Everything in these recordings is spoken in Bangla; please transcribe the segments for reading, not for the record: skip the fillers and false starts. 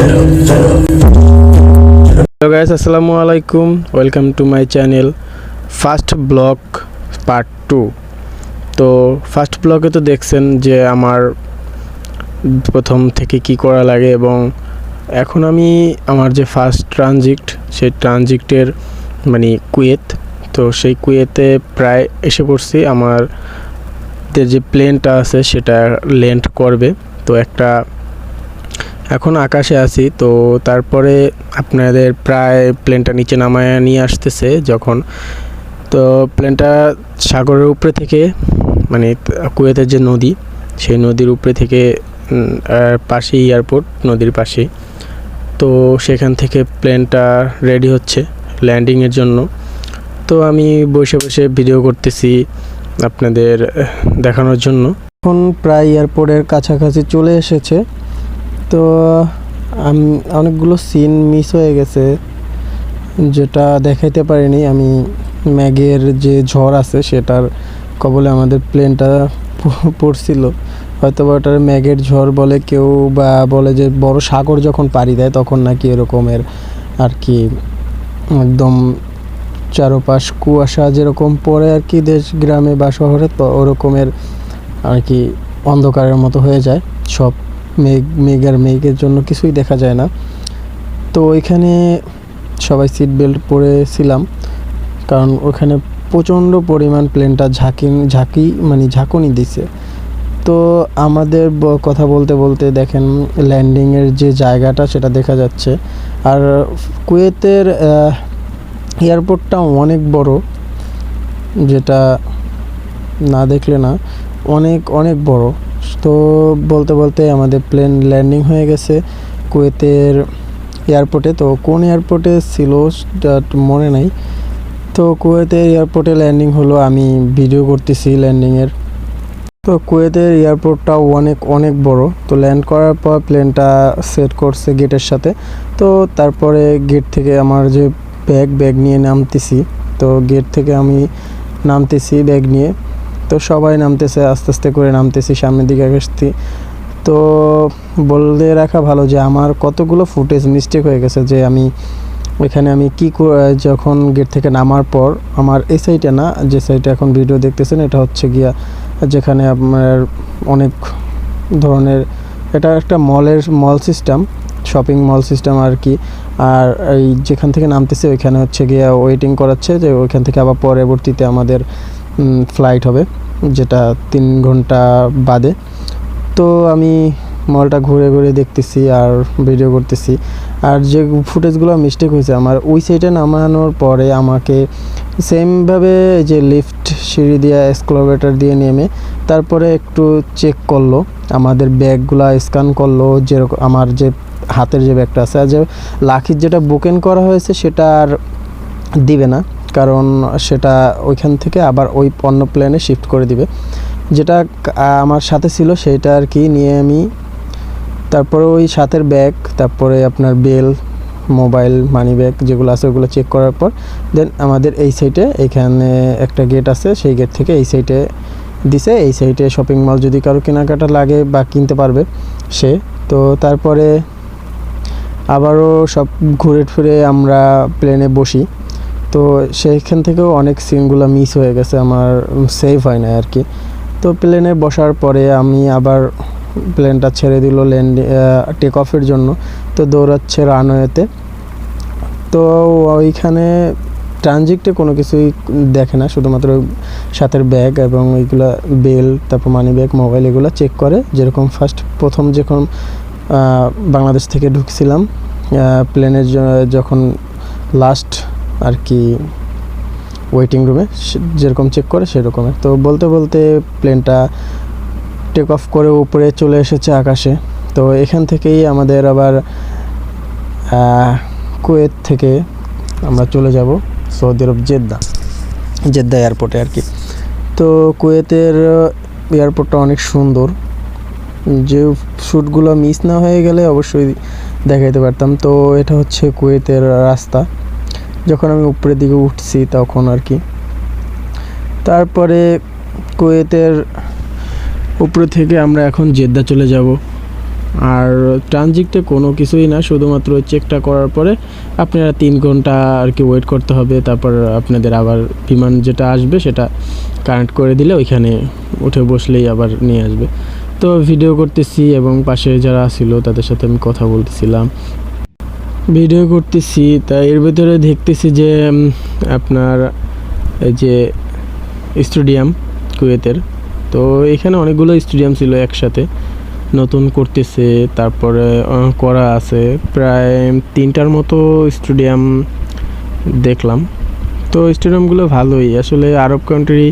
হ্যালো গাইস, আসসালামু আলাইকুম। Welcome to my channel first blog part 2। তো ফার্স্ট ব্লগে তো দেখছেন যে আমার প্রথম থেকে কি করা লাগে, এবং এখন আমি আমার যে ফার্স্ট ট্রানজিট, সেই ট্রানজিটের মানে কুয়েত, তো সেই কুয়েতে প্রায় এসে পড়ছি। আমার যে প্লেনটা আছে সেটা ল্যান্ড করবে, তো একটা এখন আকাশে আছি। তো তারপরে আপনাদের প্রায় প্লেনটা নিচে নামায় নিয়ে আসতেছে যখন, তো প্লেনটা সাগরের উপরে থেকে, মানে কুয়েতের যে নদী, সেই নদীর উপরে থেকে, পাশেই এয়ারপোর্ট, নদীর পাশেই। তো সেখান থেকে প্লেনটা রেডি হচ্ছে ল্যান্ডিংয়ের জন্য। তো আমি বসে বসে ভিডিও করতেছি আপনাদের দেখানোর জন্য। এখন প্রায় এয়ারপোর্টের কাছাকাছি চলে এসেছে। তো আমি অনেকগুলো সিন মিস হয়ে গেছে, যেটা দেখাইতে পারিনি আমি। ম্যাগের যে ঝড় আছে সেটার কবলে আমাদের প্লেনটা পড়ছিল। হয়তো বা ওটার ম্যাগের ঝড় বলে কেউ, বা বলে যে বড় সাগর যখন পাড়ি দেয় তখন নাকি এরকমের আর কি, একদম চারপাশ কুয়াশা যেরকম পড়ে আর কি দেশ গ্রামে বা শহরে, তো ওরকমের আর কি অন্ধকারের মতো হয়ে যায় সব। মেঘের জন্য কিছুই দেখা যায় না। তো ওইখানে সবাই সিট বেল্ট পরেছিলাম, কারণ ওখানে প্রচণ্ড পরিমাণ প্লেনটা ঝাঁকুনি দিছে। তো আমাদের কথা বলতে বলতে দেখেন ল্যান্ডিংয়ের যে জায়গাটা সেটা দেখা যাচ্ছে। আর কুয়েতের এয়ারপোর্টটা অনেক বড়, যেটা না দেখলে না, অনেক অনেক বড়। তো বলতে বলতে আমাদের প্লেন ল্যান্ডিং হয়ে গেছে কুয়েতের এয়ারপোর্টে। তো কোন এয়ারপোর্টে ছিল মনে নাই। তো কুয়েতের এয়ারপোর্টে ল্যান্ডিং হলো, আমি ভিডিও করতেছি ল্যান্ডিংয়ের। তো কুয়েতের এয়ারপোর্টটাও অনেক অনেক বড়। তো ল্যান্ড করার পর প্লেনটা সেট করছে গেটের সাথে। তো তারপরে গেট থেকে আমার যে ব্যাগ নিয়ে নামতেছি। তো গেট থেকে আমি নামতেছি ব্যাগ নিয়ে। তো সবাই নামতেছে, আস্তে আস্তে করে নামতেছি, সামনের দিকে আসছি। তো বলে রাখা ভালো যে আমার কতগুলো ফুটেজ মিস্টেক হয়ে গেছে, যে আমি ওইখানে আমি যখন গেট থেকে নামার পর আমার এই সাইডে না, যে সাইডে এখন ভিডিও দেখতেছেন, এটা হচ্ছে গিয়া যেখানে আপনার অনেক ধরনের, এটা একটা মল সিস্টেম, শপিং মল সিস্টেম আর কি। আর এই যেখান থেকে নামতেছে ওইখানে হচ্ছে গিয়া ওয়েটিং করাচ্ছে, যে ওইখান থেকে আবার পরবর্তীতে আমাদের ফ্লাইট হবে, যেটা 3 ঘন্টা বাদে। তো আমি মলটা ঘুরে ঘুরে দেখতেছি আর ভিডিও করতেছি। আর যে ফুটেজগুলো মিস্টেক হয়েছে আমার, ওই সাইডে নামানোর পরে আমাকে সেমভাবে যে লিফট সিঁড়ি দিয়ে এসকেলেটর দিয়ে নেমে তারপরে একটু চেক করলো, আমাদের ব্যাগগুলো স্ক্যান করলো, যেরকম আমার যে হাতের যে ব্যাগটা আছে, আর যে লাকির যেটা বুকিং করা হয়েছে সেটা আর দিবে না, কারণ সেটা ওইখান থেকে আবার ওই অন্য প্লেনে শিফট করে দিবে। যেটা আমার সাথে ছিল সেইটা আর কি নিয়ে আমি তারপরে ওই সাথের ব্যাগ, তারপরে আপনার বেল, মোবাইল, মানি ব্যাগ যেগুলো আছে ওগুলো চেক করার পর দেন আমাদের এই সাইডে, এখানে একটা গেট আছে, সেই গেট থেকে এই সাইডে দিছে। এই সাইডে শপিং মল যদি কারো কেনাকাটা লাগে বা কিনতে পারবে সে। তো তারপরে আবারও সব ঘুরে ফিরে আমরা প্লেনে বসি। তো সেইখান থেকেও অনেক সিনগুলো মিস হয়ে গেছে, আমার সেভ হয় না আর কি। তো প্লেনে বসার পরে আমি আবার প্লেনটা ছেড়ে দিল টেক অফের জন্য। তো দৌড়াচ্ছে রানওয়েতে। তো ওইখানে ট্রানজিটে কোনো কিছুই দেখে না, শুধুমাত্র সাথের ব্যাগ এবং ওইগুলো বেল, তারপর মানি ব্যাগ, মোবাইল, এগুলো চেক করে। যেরকম প্রথম যখন বাংলাদেশ থেকে ঢুকছিলাম প্লেনের যখন লাস্ট আর কি ওয়েটিং রুমে যেরকম চেক করে সেরকমের। তো বলতে বলতে প্লেনটা টেক অফ করে উপরে চলে এসেছে আকাশে। তো এখান থেকেই আমাদের আবার কুয়েত থেকে আমরা চলে যাব সৌদি আরব জেদ্দা এয়ারপোর্টে আর কি। তো কুয়েতের এয়ারপোর্টটা অনেক সুন্দর, যে শ্যুটগুলো মিস না হয়ে গেলে অবশ্যই দেখাইতে পারতাম। তো এটা হচ্ছে কুয়েতের রাস্তা, যখন আমি উপরের দিকে উঠছি তখন আর কি। তারপরে কুয়েতের উপরে থেকে আমরা এখন জেদ্দা চলে যাব। আর ট্রানজিটে কোনো কিছুই না, শুধুমাত্র চেকটা করার পরে আপনারা 3 ঘন্টা আর কি ওয়েট করতে হবে। তারপর আপনাদের আবার বিমান যেটা আসবে সেটা কানেক্ট করে দিলে ওইখানে উঠে বসলেই আবার নিয়ে আসবে। তো ভিডিও করতেছি এবং পাশে যারা ছিল তাদের সাথে আমি কথা বলতেছিলাম, ভিডিও করতেছি। তাই এর ভিতরে দেখতেছি যে আপনার এই যে স্টেডিয়াম কুয়েতের, তো এখানে অনেকগুলো স্টেডিয়াম ছিল একসাথে নতুন করতেছে, তারপরে করা আছে প্রায় 3টার মতো স্টেডিয়াম দেখলাম। তো স্টেডিয়ামগুলো ভালোই, আসলে আরব কান্ট্রি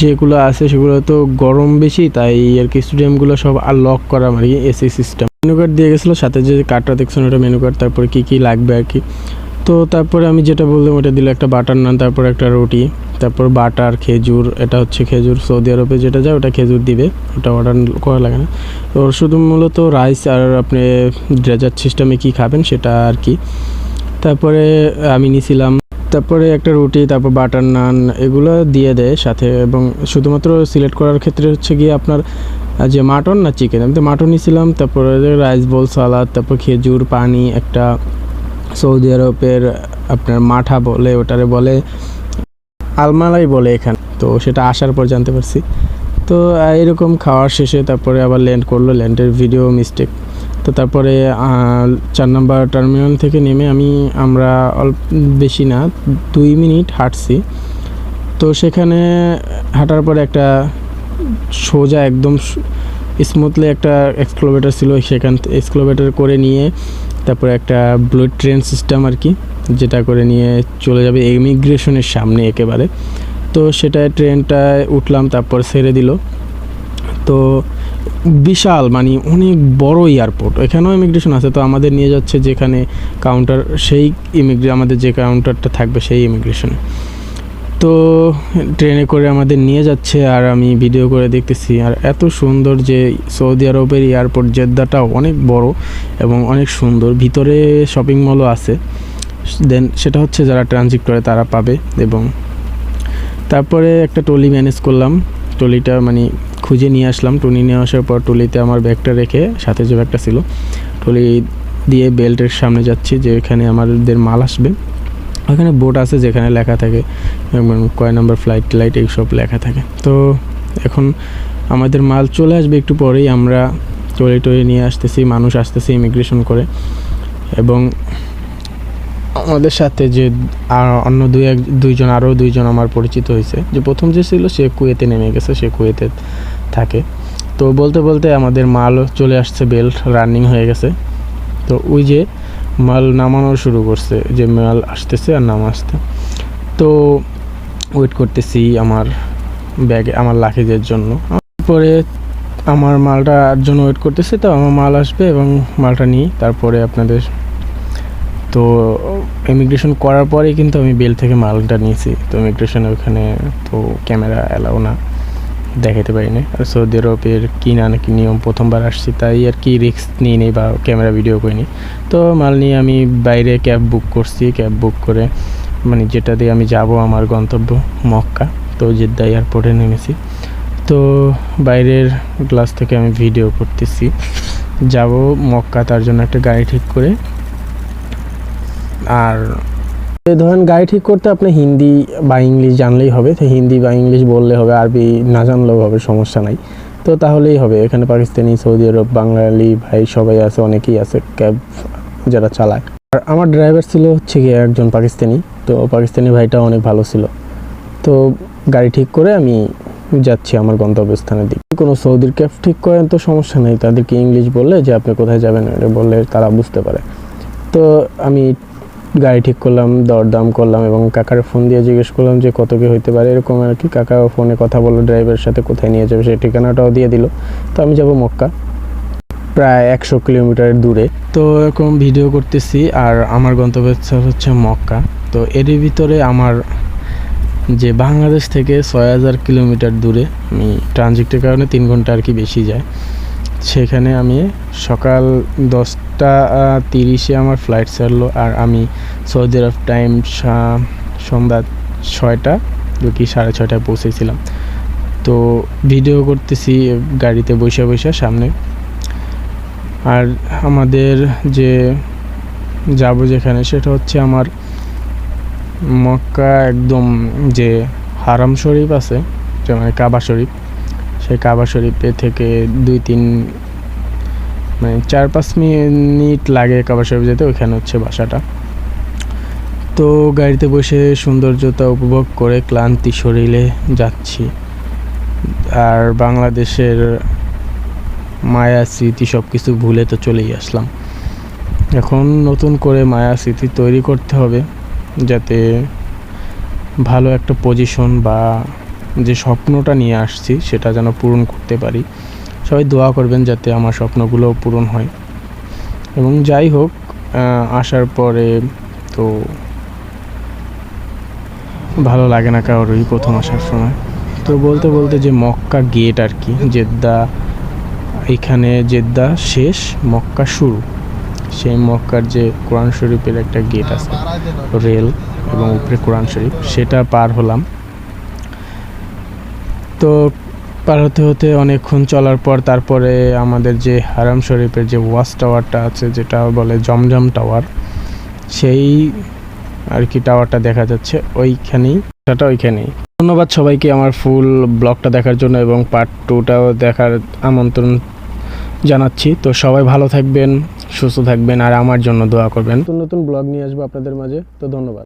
যেগুলো আছে সেগুলো তো গরম বেশি, তাই আর কি স্টেডিয়ামগুলো সব লক করা মানে এসি সিস্টেম। মেনু কার্ড দিয়ে গেছিলো, সাথে যে কার্ডটা দেখছেন ওটা মেনু কার্ড, তারপরে কী কী লাগবে আর কি। তো তারপরে আমি যেটা বললাম ওটা দিল, একটা বাটার নান, তারপর একটা রুটি, তারপর বাটার, খেজুর, এটা হচ্ছে খেজুর, সৌদি আরবে যেটা যায় ওটা খেজুর দিবে, ওটা অর্ডার করা লাগে না। তো শুধু মূলত রাইস আর আপনি ডেজার্ট সিস্টেমে কী খাবেন সেটা আর কি। তারপরে আমি নিয়েছিলাম, তারপরে একটা রুটি, তারপর বাটার নান, এগুলো দিয়ে দেয় সাথে। এবং শুধুমাত্র সিলেক্ট করার ক্ষেত্রে হচ্ছে গিয়ে আপনার যে মাটন না চিকেন, আমি তো মাটন নিয়েছিলাম। তারপরে রাইস বোল, সালাদ, তারপর খেজুর, পানি, একটা সৌদি আরবের আপনার মাঠা বলে, ওটারে বলে আলমালাই বলে এখানে, তো সেটা আসার পর জানতে পারছি। তো এরকম খাওয়ার শেষে তারপরে আবার ল্যান্ড করলো, ল্যান্ডের ভিডিও মিস্টেক। তো তারপরে 4 নম্বর টার্মিনাল থেকে নেমে আমরা অল্প বেশি না 2 মিনিট হাঁটছি। তো সেখানে হাঁটার পরে একটা সোজা একদম স্মুথলি একটা এক্সক্লোভেটার ছিল, সেখান এক্সক্লোভেটার করে নিয়ে তারপরে একটা বুলেট ট্রেন সিস্টেম আর কি, যেটা করে নিয়ে চলে যাবে ইমিগ্রেশনের সামনে একেবারে। তো সেটা ট্রেনটায় উঠলাম, তারপর ছেড়ে দিল। তো বিশাল মানে অনেক বড় এয়ারপোর্ট, এখানেও ইমিগ্রেশন আছে। তো আমাদের নিয়ে যাচ্ছে যেখানে কাউন্টার, সেই আমাদের যে কাউন্টারটা থাকবে সেই ইমিগ্রেশনে। তো ট্রেনে করে আমাদের নিয়ে যাচ্ছে আর আমি ভিডিও করে দেখতেছি। আর এত সুন্দর যে সৌদি আরবের এয়ারপোর্ট জেদ্দাটাও অনেক বড় এবং অনেক সুন্দর, ভিতরে শপিং মলও আছে। দেন সেটা হচ্ছে যারা ট্রানজিট করে তারা পাবে। এবং তারপরে একটা ট্রলি ম্যানেজ করলাম, ট্রলিটা মানে খুঁজে নিয়ে আসলাম। ট্রলি নিয়ে আসার পর ট্রলিতে আমার ব্যাগটা রেখে, সাথে যে ব্যাগটা ছিল, ট্রলি দিয়ে বেল্টের সামনে যাচ্ছি যে এখানে আমাদের মাল আসবে। ওখানে বোর্ড আছে যেখানে লেখা থাকে কয় নাম্বার ফ্লাইট টাইট এইসব লেখা থাকে। তো এখন আমাদের মাল চলে আসবে একটু পরেই, আমরা ট্রলি নিয়ে আসতেছি, মানুষ আসতেছে ইমিগ্রেশন করে। এবং আমাদের সাথে যে অন্য আরও দুইজন আমার পরিচিত হয়েছে। যে প্রথম যে ছিল সে কুয়েতে নেমে গেছে, সে কুয়েতে থাকে। তো বলতে বলতে আমাদের মাল চলে আসছে, বেল্ট রানিং হয়ে গেছে। তো ওই যে মাল নামানো শুরু করছে, যে মাল আসতেছে আর আসতে। তো ওয়েট করতেছি আমার ব্যাগে, আমার লাগেজের জন্য। পরে আমার মালটার জন্য ওয়েট করতেছি, তো আমার মাল আসবে এবং মালটা নিই তারপরে আপনাদের। তো ইমিগ্রেশন করার পরে কিন্তু আমি বেল থেকে মালটা নিয়েছি। তো ইমিগ্রেশনে ওখানে তো ক্যামেরা অ্যালাউ না, দেখাতে পারি না। আর সৌদি আরবের কি না নাকি নিয়ম, প্রথমবার আসছি তাই আর কি রিস্ক নিই নি বা ক্যামেরা ভিডিও করিনি। তো মাল নিয়ে আমি বাইরে ক্যাব বুক করছি, ক্যাব বুক করে মানে যেটা দিয়ে আমি যাব আমার গন্তব্য মক্কা। তো জেদ্দা এয়ারপোর্টে নেমেছি। তো বাইরের গ্লাস থেকে আমি ভিডিও করতেছি, যাব মক্কা, তার জন্য একটা গাড়ি ঠিক করে। আর ধরেন গাড়ি ঠিক করতে আপনি হিন্দি বা ইংলিশ জানলেই হবে, তো হিন্দি বা ইংলিশ বললে হবে, আরবি না জানলেও হবে, সমস্যা নাই। তো তাহলেই হবে। এখানে পাকিস্তানি, সৌদি আরব, বাঙালি ভাই সবাই আছে, অনেকেই আছে ক্যাব যারা চালায়। আর আমার ড্রাইভার ছিল হচ্ছে গিয়ে একজন পাকিস্তানি। তো পাকিস্তানি ভাইটা অনেক ভালো ছিল। তো গাড়ি ঠিক করে আমি যাচ্ছি আমার গন্তব্যস্থানের দিকে। কোনো সৌদির ক্যাব ঠিক করেন তো সমস্যা নেই, তাদেরকে ইংলিশ বললে যে আপনি কোথায় যাবেন এটা বললে তারা বুঝতে পারে। তো আমি গাড়ি ঠিক করলাম, দরদাম করলাম এবং কাকার ফোন দিয়ে জিজ্ঞেস করলাম যে কত কি হইতে পারে এরকম আর কি। কাকা ফোনে কথা বললো ড্রাইভারের সাথে, কোথায় নিয়ে যাবে সেই ঠিকানাটাও দিয়ে দিল। তো আমি যাব মক্কা, প্রায় 100 কিলোমিটার দূরে। তো এরকম ভিডিও করতেছি আর আমার গন্তব্যস্থল হচ্ছে মক্কা। তো এরই ভিতরে আমার যে বাংলাদেশ থেকে 6000 কিলোমিটার দূরে, আমি ট্রানজিটের কারণে 3 ঘন্টা আর কি বেশি যায়, সেখানে আমি সকাল 10:30 আমার ফ্লাইট ছাড়লো। আর আমি সৌদি আরব টাইম সন্ধ্যা 6টা কি 6:30টায় পৌঁছেছিলাম। তো ভিডিও করতেছি গাড়িতে বসে বসে সামনে। আর আমাদের যে যাব যেখানে সেটা হচ্ছে আমার মক্কা একদম যে হারাম শরীফ আছে, যে মানে কাবা শরীফ, সেই কাবা শরীফে থেকে 2-3 মানে 4-5 মিনিট লাগে কাবা শরীফ যেতে, ওইখানে হচ্ছে বাসাটা। তো গাড়িতে বসে সৌন্দর্যতা উপভোগ করে ক্লান্তি শরীরে যাচ্ছি, আর বাংলাদেশের মায়া স্মৃতি সব কিছু ভুলে তো চলেই আসলাম। এখন নতুন করে মায়া স্মৃতি তৈরি করতে হবে, যাতে ভালো একটা পজিশন বা যে স্বপ্নটা নিয়ে আসছি সেটা যেন পূরণ করতে পারি। সবাই দোয়া করবেন যাতে আমার স্বপ্নগুলো পূরণ হয়। এবং যাই হোক, আসার পরে তো ভালো লাগে না কারোরই প্রথম আসার সময়। তো বলতে বলতে যে মক্কা গেট আর কি, জেদ্দা, এখানে জেদ্দা শেষ, মক্কা শুরু। সেই মক্কার যে কোরআন শরীফের একটা গেট আছে, রেল এবং উপরে কোরআন শরীফ, সেটা পার হলাম। তো পার হতে হতে অনেকক্ষণ চলার পর তারপরে আমাদের যে হারাম শরীফের যে ওয়াচ টাওয়ারটা আছে, যেটা বলে জমজম টাওয়ার, সেই আর কি টাওয়ারটা দেখা যাচ্ছে ওইখানেই। ধন্যবাদ সবাইকে আমার ফুল ব্লগটা দেখার জন্য এবং পার্ট 2টাও দেখার আমন্ত্রণ জানাচ্ছি। তো সবাই ভালো থাকবেন, সুস্থ থাকবেন, আর আমার জন্য দোয়া করবেন। নতুন নতুন ব্লগ নিয়ে আসবো আপনাদের মাঝে। তো ধন্যবাদ।